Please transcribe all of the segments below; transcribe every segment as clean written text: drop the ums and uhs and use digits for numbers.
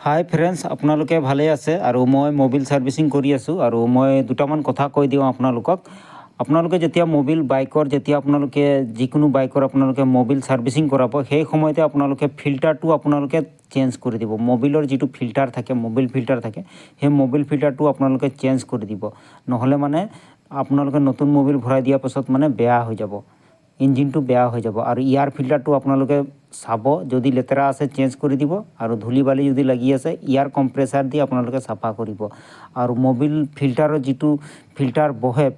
হাই friends, আপোনালোকে ভালে আছে? আৰু মই মোবিল ছাৰ্ভিচিং কৰি আছোঁ। আৰু মই দুটামান কথা কৈ দিওঁ আপোনালোকক। আপোনালোকে যেতিয়া বাইকৰ যেতিয়া আপোনালোকে যিকোনো বাইকৰ আপোনালোকে মোবিল ছাৰ্ভিচিং কৰাব, সেই সময়তে আপোনালোকে ফিল্টাৰটো আপোনালোকে চেঞ্জ কৰি দিব। মোবিলৰ যিটো ফিল্টাৰ থাকে, মোবিল ফিল্টাৰ থাকে, সেই মোবিল ফিল্টাৰটো আপোনালোকে চেঞ্জ কৰি দিব। নহ'লে মানে আপোনালোকে নতুন মোবিল ভৰাই দিয়াৰ পাছত মানে বেয়া হৈ যাব, ইঞ্জিনটো বেয়া হৈ যাব। আৰু ইয়াৰ ফিল্টাৰটো আপোনালোকে চাব, যদি লেতেৰা আছে চেঞ্জ কৰি দিব, আৰু ধূলি বালি যদি লাগি আছে ইয়াৰ কম্প্ৰেছাৰ দি আপোনালোকে চাফা কৰিব। আৰু মোবিল ফিল্টাৰৰ যিটো ফিল্টাৰ বহে,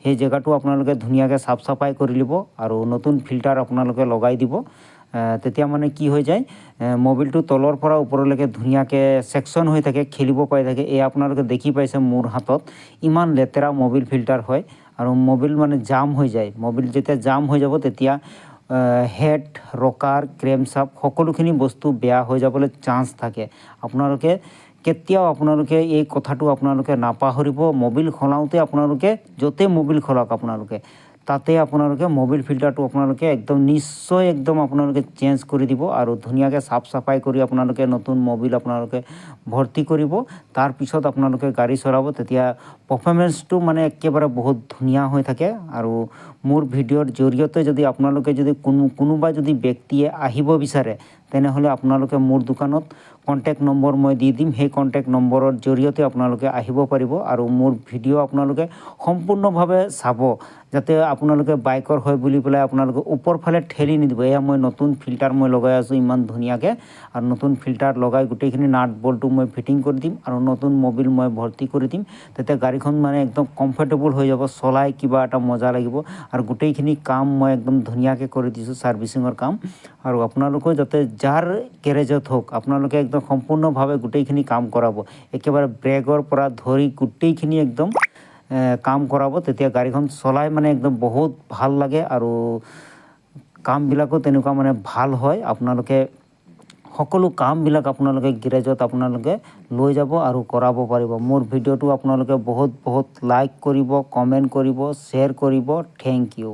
সেই জেগাটো আপোনালোকে ধুনীয়াকৈ চাফ চাফাই কৰি ল'ব আৰু নতুন ফিল্টাৰ আপোনালোকে লগাই দিব। তেতিয়া মানে কি হৈ যায়, মোবিলটো তলৰ পৰা ওপৰলৈকে ধুনীয়াকৈ ছেকশ্যন হৈ থাকে, খেলিব পাই থাকে। এই আপোনালোকে দেখি পাইছে মোৰ হাতত ইমান লেতেৰা মোবিল ফিল্টাৰ হয়। আৰু মোবিল মানে জাম হৈ যায়। মোবিল যেতিয়া জাম হৈ যাব তেতিয়া হেড, ৰকাৰ, ক্ৰেমচাপ সকলোখিনি বস্তু বেয়া হৈ যাবলৈ চান্স থাকে। আপোনালোকে কেতিয়াও এই কথাটো আপোনালোকে নাপাহৰিব। মোবিল সলাওঁতে আপোনালোকে য'তে মোবিল খলাওক আপোনালোকে তাতে আপোনালোকে মোবিল ফিল্টাৰটো আপোনালোকে নিশ্চয় আপোনালোকে চেঞ্জ কৰি দিব আৰু ধুনীয়াকৈ চাফ চাফাই কৰি আপোনালোকে নতুন মোবিল আপোনালোকে ভৰ্তি কৰিব। তাৰপিছত আপোনালোকে গাড়ী চলাব, তেতিয়া পাৰফৰ্মেঞ্চটো মানে একেবাৰে বহুত ধুনীয়া হৈ থাকে। আৰু মোৰ ভিডিঅ'ৰ জৰিয়তে যদি আপোনালোকে কোনোবা যদি ব্যক্তিয়ে আহিব বিচাৰে, তেনেহ'লে আপোনালোকে মোৰ দোকানত কণ্টেক্ট নম্বৰ মই দি দিম। সেই কণ্টেক্ট নম্বৰৰ জৰিয়তে আপোনালোকে আহিব পাৰিব আৰু মোৰ ভিডিঅ' আপোনালোকে সম্পূৰ্ণভাৱে চাব, যাতে আপোনালোকে বাইকৰ হয় বুলি পেলাই আপোনালোকে ওপৰ ফালে ঠেলি নিদিব। এয়া মই নতুন ফিল্টাৰ মই লগাই আছোঁ ইমান ধুনীয়াকৈ, আৰু নতুন ফিল্টাৰ লগাই গোটেইখিনি নাট বল্টু মই ফিটিং কৰি দিম আৰু নতুন মোবিল মই ভৰ্তি কৰি দিম। তেতিয়া গাড়ীখন মানে কমফৰ্টেবল হৈ যাব, চলাই কিবা এটা মজা লাগিব। আৰু গোটেইখিনি কাম মই ধুনীয়াকৈ কৰি দিছোঁ, ছাৰ্ভিচিঙৰ কাম। আৰু আপোনালোকেও যাতে যাৰ গেৰেজত হওক আপোনালোকে সম্পূৰ্ণভাৱে গোটেইখিনি কাম কৰাব, একেবাৰে ব্ৰেকৰ পৰা ধৰি গোটেইখিনি কাম কৰাব। তেতিয়া গাড়ীখন চলাই মানে বহুত ভাল লাগে আৰু কামবিলাকো তেনেকুৱা মানে ভাল হয়। আপোনালোকে সকলো কামবিলাক আপোনালোকে গেৰেজত আপোনালোকে লৈ যাব আৰু কৰাব পাৰিব। মোৰ ভিডিঅ'টো আপোনালোকে বহুত লাইক কৰিব, কমেণ্ট কৰিব, শ্বেয়াৰ কৰিব। Thank U.